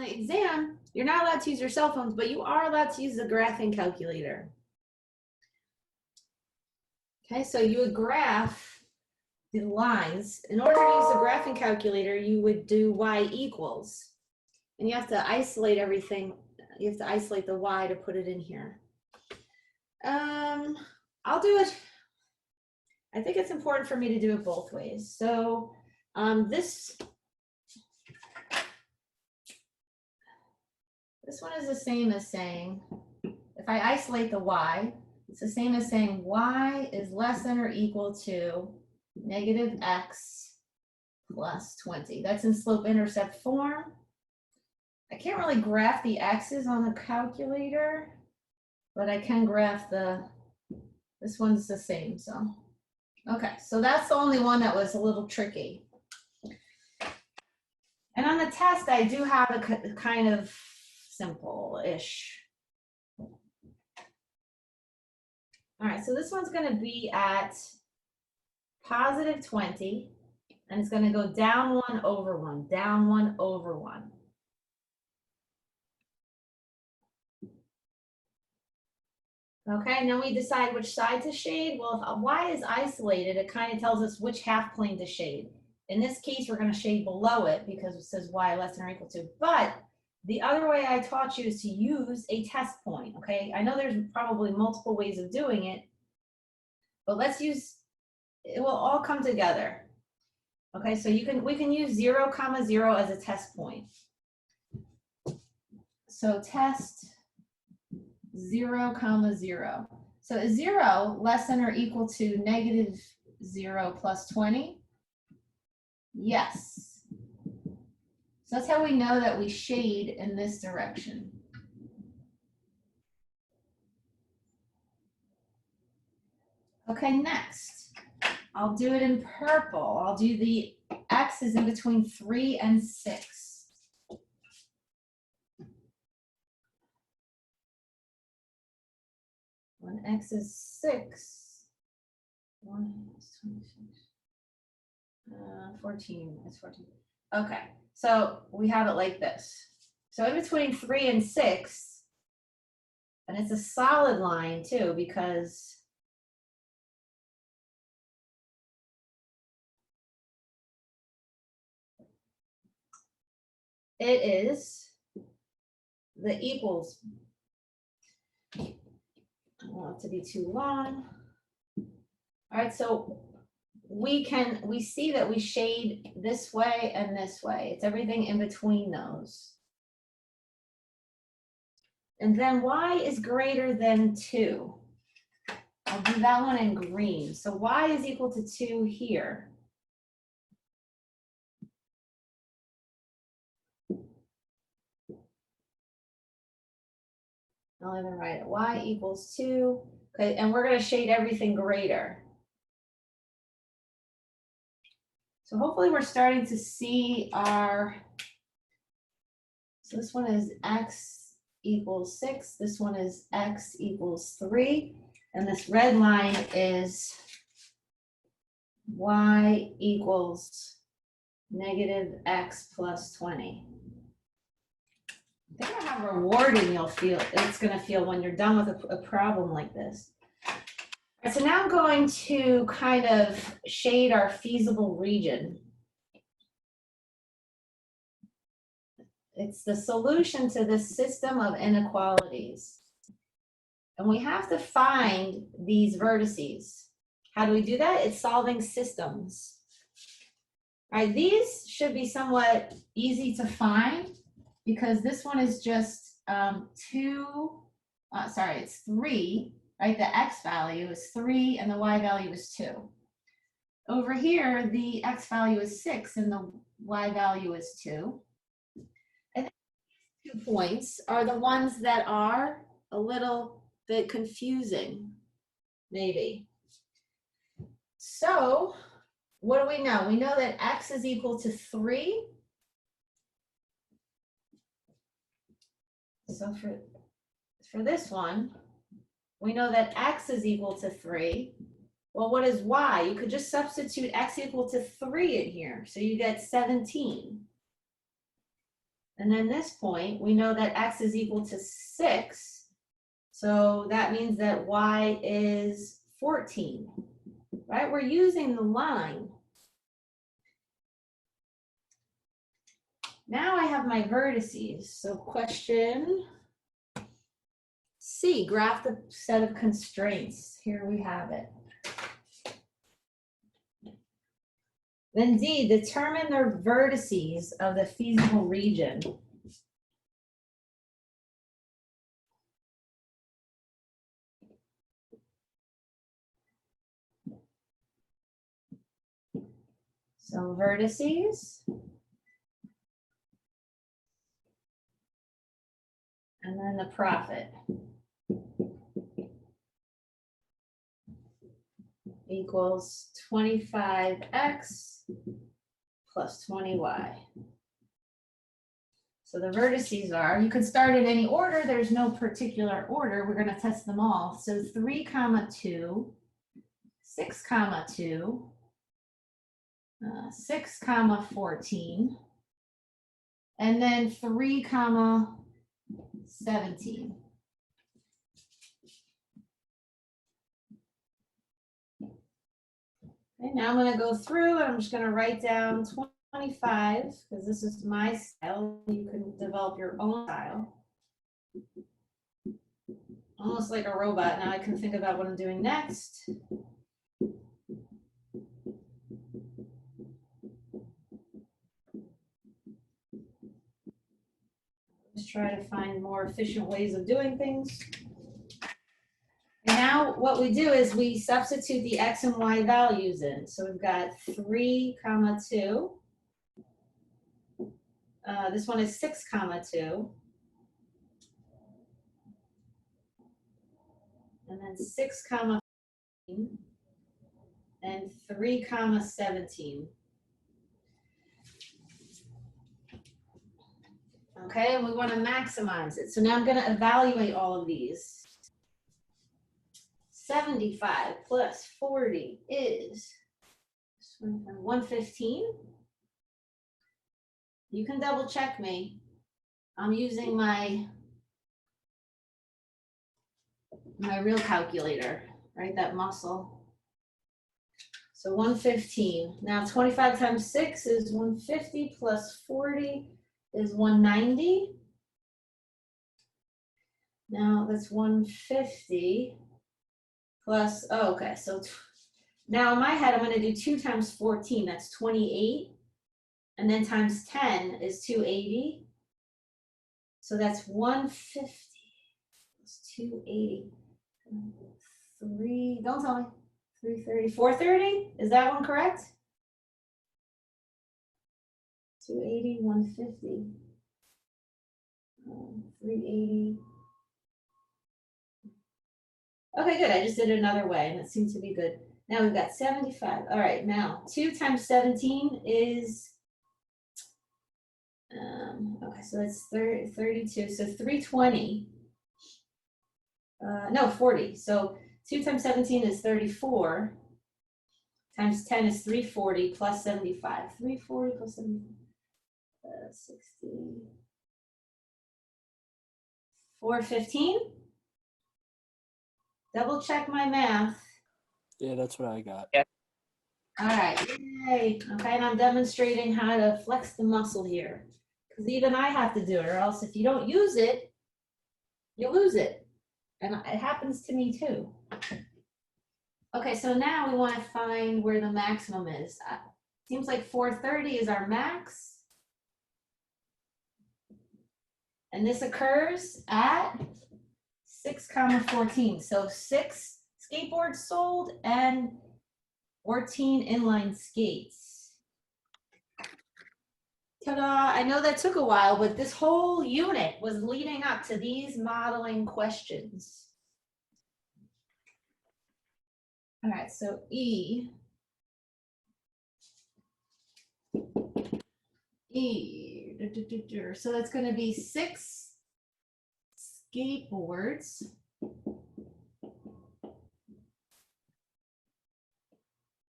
the exam, you're not allowed to use your cell phones, but you are allowed to use the graphing calculator. Okay, so you would graph the lines. In order to use the graphing calculator, you would do y equals. And you have to isolate everything. You have to isolate the y to put it in here. I'll do it. I think it's important for me to do it both ways. So this one is the same as saying, if I isolate the y, it's the same as saying y is less than or equal to negative x plus 20. That's in slope-intercept form. I can't really graph the x's on the calculator, but I can graph this one's the same, so. Okay, so that's the only one that was a little tricky. And on the test, I do have a kind of simple-ish. All right, so this one's gonna be at positive 20, and it's gonna go down 1 over 1, down 1 over 1. Okay, and then we decide which side to shade. Well, if y is isolated, it kind of tells us which half plane to shade. In this case, we're going to shade below it because it says y less than or equal to. But the other way I taught you is to use a test point, okay? I know there's probably multiple ways of doing it, but let's use, it will all come together. Okay, so we can use 0, 0 as a test point. So test 0, 0. So is 0 less than or equal to negative 0 plus 20? Yes. So that's how we know that we shade in this direction. Okay, next, I'll do it in purple. I'll do the x's in between 3 and 6. When x is 6, 1 is 26, 14 is 14. Okay, so we have it like this. So in between 3 and 6, and it's a solid line too, because it is the equals. I don't want it to be too long. All right, so we see that we shade this way and this way. It's everything in between those. And then y is greater than 2. I'll do that one in green. So y is equal to 2 here. I'll even write it, y equals 2. Okay, and we're going to shade everything greater. So hopefully we're starting to see our, so this one is x equals 6, this one is x equals 3, and this red line is y equals negative x plus 20. I think I have rewarding it's going to feel when you're done with a problem like this. All right, so now I'm going to kind of shade our feasible region. It's the solution to this system of inequalities. And we have to find these vertices. How do we do that? It's solving systems. All right, these should be somewhat easy to find, because this one is just it's 3, right? The x value is 3 and the y value is 2. Over here, the x value is 6 and the y value is 2. And these 2 points are the ones that are a little bit confusing, maybe. So what do we know? We know that x is equal to 3. So for this one, we know that x is equal to 3. Well, what is y? You could just substitute x equal to 3 in here. So you get 17. And then this point, we know that x is equal to 6. So that means that y is 14, right? We're using the line. Now I have my vertices. So question C, graph the set of constraints. Here we have it. Then D, determine the vertices of the feasible region. So vertices. And then the profit equals 25x plus 20y. So the vertices are, you could start in any order. There's no particular order. We're going to test them all. So 3, 2, 6, 2, 6, 14, and then 3, 17. Okay, now I'm going to go through and I'm just going to write down 25 because this is my style. You can develop your own style. Almost like a robot. Now I can think about what I'm doing next. Just try to find more efficient ways of doing things. And now what we do is we substitute the x and y values in. So we've got 3, 2. This one is 6, 2. And then 6, 15. And 3, 17. Okay, and we want to maximize it. So now I'm going to evaluate all of these. 75 plus 40 is 115. You can double check me. I'm using my real calculator, right? That muscle. So 115. Now 25 times 6 is 150 plus 40 is 190. Now that's 150 plus, oh, okay. So now in my head, I'm going to do 2 times 14. That's 28. And then times 10 is 280. So that's 150 plus 280. 3, don't tell me. 330, 430? Is that one correct? 280, 150, 380. Okay, good. I just did it another way and it seems to be good. Now we've got 75. All right, now 2 times 17 is, okay, so it's 32. So 320, no, 40. So 2 times 17 is 34. Times 10 is 340 plus 75. 340 plus 75. 60. 415. Double check my math. Yeah, that's what I got. Yeah. All right, yay. Okay, and I'm demonstrating how to flex the muscle here. Because even I have to do it, or else if you don't use it, you lose it. And it happens to me too. Okay, so now we want to find where the maximum is. Seems like 430 is our max. And this occurs at 6, 14. So 6 skateboards sold and 14 inline skates. Ta-da! I know that took a while, but this whole unit was leading up to these modeling questions. All right, so E. So that's going to be 6 skateboards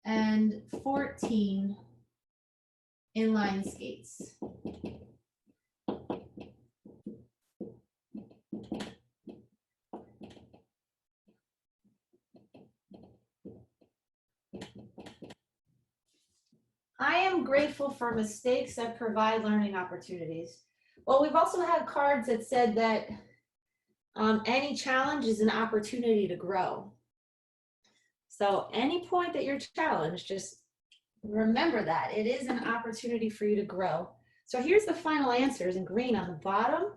and 14 inline skates. I am grateful for mistakes that provide learning opportunities. Well, we've also had cards that said that any challenge is an opportunity to grow. So any point that you're challenged, just remember that it is an opportunity for you to grow. So here's the final answers in green on the bottom.